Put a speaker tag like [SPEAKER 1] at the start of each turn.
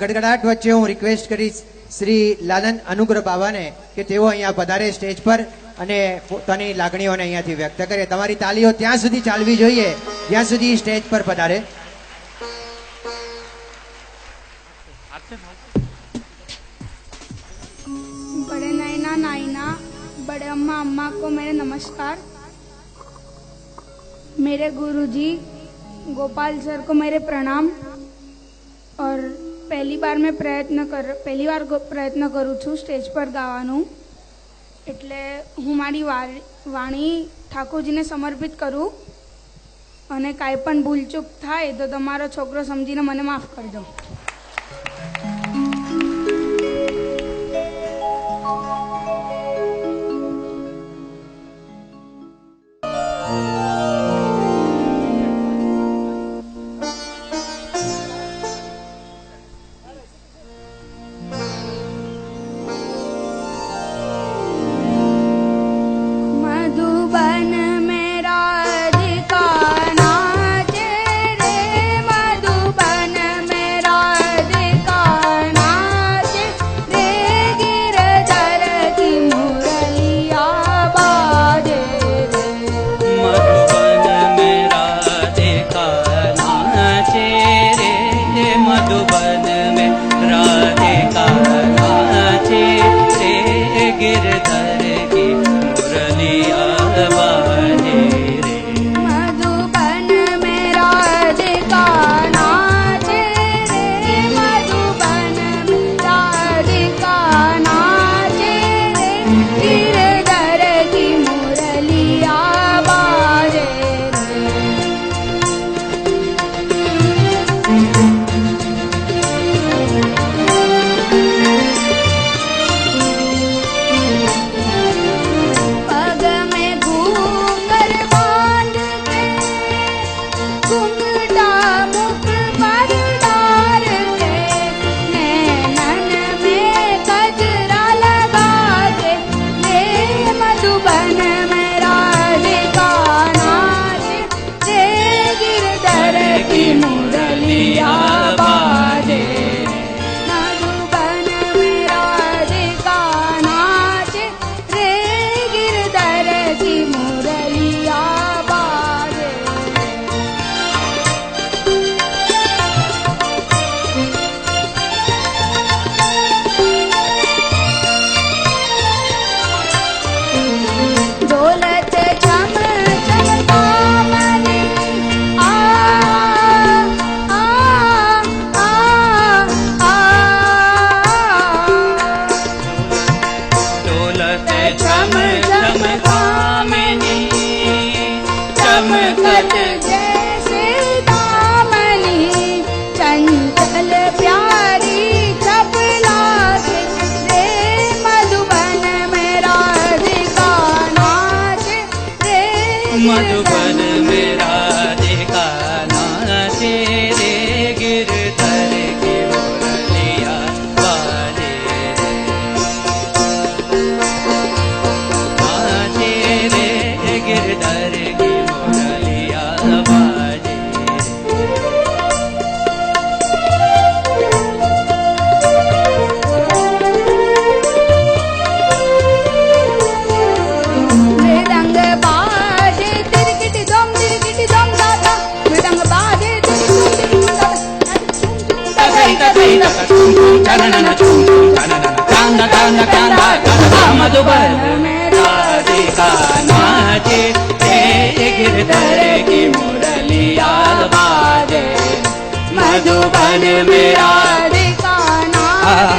[SPEAKER 1] ગડગડાટ વચ્ચે હું રિક્વેસ્ટ કરીશ શ્રી લાલન અનુગ્રહ બાવાને કે તેઓ અહીંયા પધારે સ્ટેજ પર અને પોતાની લાગણીઓને અહીંયાથી વ્યક્ત કરે. તમારી તાલીઓ ત્યાં સુધી ચાલવી જોઈએ જ્યાં સુધી સ્ટેજ પર પધારે.
[SPEAKER 2] बड़े नैना नाइना, बड़े अम्मा अम्मा को मेरे नमस्कार. मेरे गुरुजी गोपाल सर को मेरे प्रणाम. और पहली बार प्रयत्न करूँ छूँ स्टेज पर गावानू, એટલે હું મારી વાણી ઠાકોરજીને સમર્પિત કરું અને કાંઈ પણ ભૂલચૂક થાય તો તમારો છોકરો સમજીને મને માફ કરજો.
[SPEAKER 3] मधुबन में राधिका नाचे, गिरधर की मुरलिया बाजे. मधुबन में राधिका नाचे,